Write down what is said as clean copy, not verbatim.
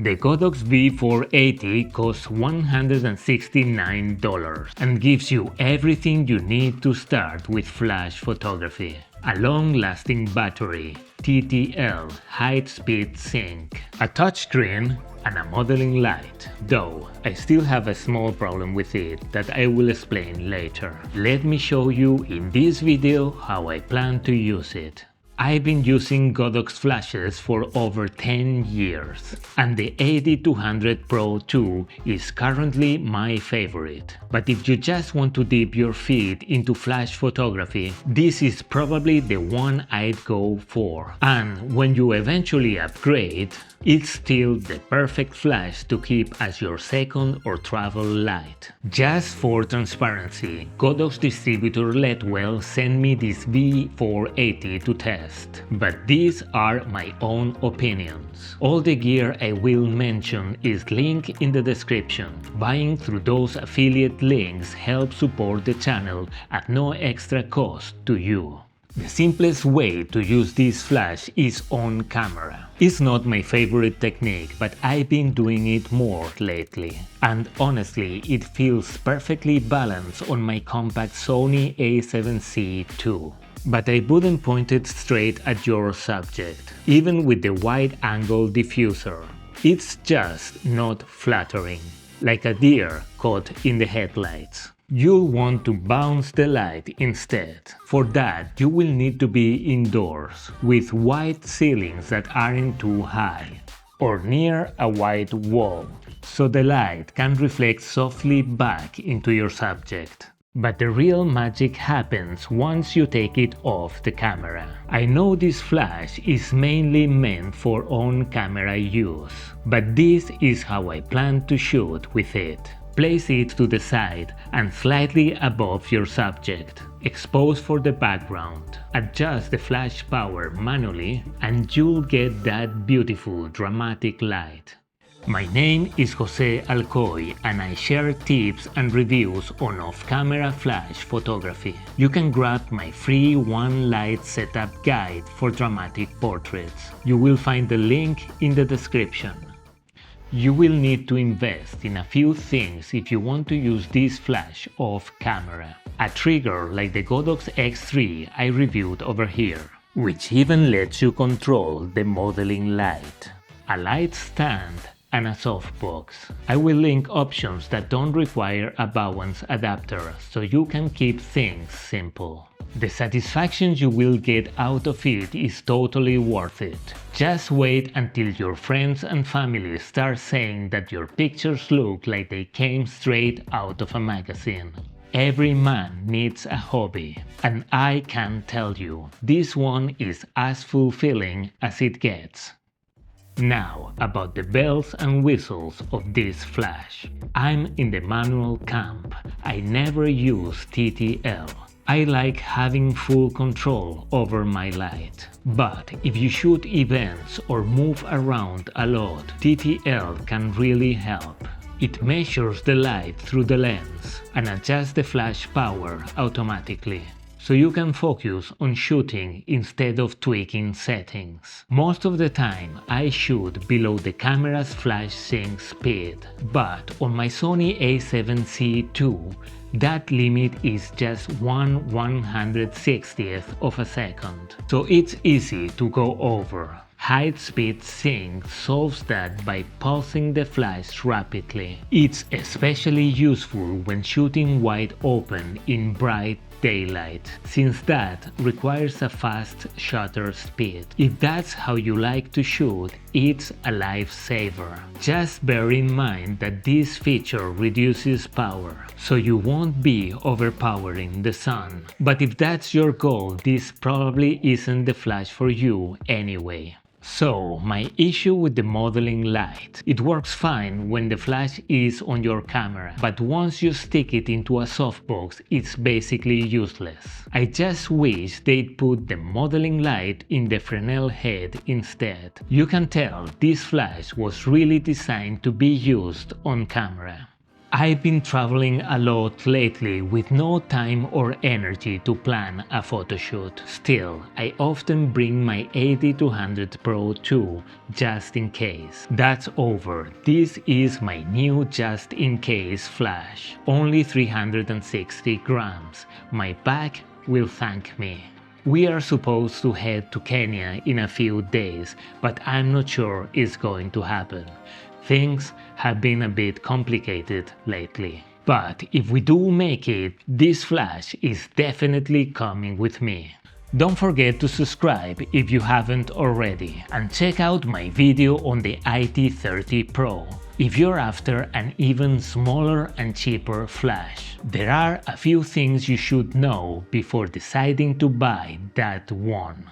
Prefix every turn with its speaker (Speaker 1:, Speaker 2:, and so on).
Speaker 1: The Godox V480 costs $169 and gives you everything you need to start with flash photography. A long-lasting battery, TTL high-speed sync, a touchscreen, and a modeling light, though I still have a small problem with it that I will explain later. Let me show you in this video how I plan to use it. I've been using Godox flashes for over 10 years, and the 8200 Pro 2 is currently my favorite. But if you just want to dip your feet into flash photography, this is probably the one I'd go for. And when you eventually upgrade, it's still the perfect flash to keep as your second or travel light. Just for transparency, Godox distributor Letwell sent me this V480 to test, but these are my own opinions. All the gear I will mention is linked in the description. Buying through those affiliate links helps support the channel at no extra cost to you. The simplest way to use this flash is on camera. It's not my favorite technique, but I've been doing it more lately. And honestly, it feels perfectly balanced on my compact Sony a7C II. But I wouldn't point it straight at your subject, even with the wide-angle diffuser. It's just not flattering, like a deer caught in the headlights. You'll want to bounce the light instead. For that, you will need to be indoors, with white ceilings that aren't too high, or near a white wall, so the light can reflect softly back into your subject. But the real magic happens once you take it off the camera. I know this flash is mainly meant for on-camera use, but this is how I plan to shoot with it. Place it to the side and slightly above your subject. Expose for the background. Adjust the flash power manually and you'll get that beautiful dramatic light. My name is Jose Alcoy and I share tips and reviews on off-camera flash photography. You can grab my free One Light Setup Guide for dramatic portraits. You will find the link in the description. You will need to invest in a few things if you want to use this flash off camera. A trigger like the Godox X3 I reviewed over here, which even lets you control the modeling light. A light stand and a softbox. I will link options that don't require a Bowens adapter, so you can keep things simple. The satisfaction you will get out of it is totally worth it. Just wait until your friends and family start saying that your pictures look like they came straight out of a magazine. Every man needs a hobby, and I can tell you, this one is as fulfilling as it gets. Now, about the bells and whistles of this flash. I'm in the manual camp. I never use TTL. I like having full control over my light. But if you shoot events or move around a lot, TTL can really help. It measures the light through the lens and adjusts the flash power automatically, so you can focus on shooting instead of tweaking settings. Most of the time I shoot below the camera's flash sync speed, but on my Sony a7C II, that limit is just 1/160th of a second, so it's easy to go over. High-speed sync solves that by pulsing the flash rapidly. It's especially useful when shooting wide open in bright daylight, since that requires a fast shutter speed. If that's how you like to shoot, it's a lifesaver. Just bear in mind that this feature reduces power, so you won't be overpowering the sun. But if that's your goal, this probably isn't the flash for you anyway. So, my issue with the modeling light. It works fine when the flash is on your camera, but once you stick it into a softbox, it's basically useless. I just wish they'd put the modeling light in the Fresnel head instead. You can tell this flash was really designed to be used on camera. I've been traveling a lot lately with no time or energy to plan a photoshoot. Still, I often bring my 80-100 Pro too, just in case. That's over. This is my new just in case flash. Only 360 grams. My back will thank me. We are supposed to head to Kenya in a few days, but I'm not sure it's going to happen. Things have been a bit complicated lately. But if we do make it, this flash is definitely coming with me. Don't forget to subscribe if you haven't already, and check out my video on the IT30 Pro if you're after an even smaller and cheaper flash. There are a few things you should know before deciding to buy that one.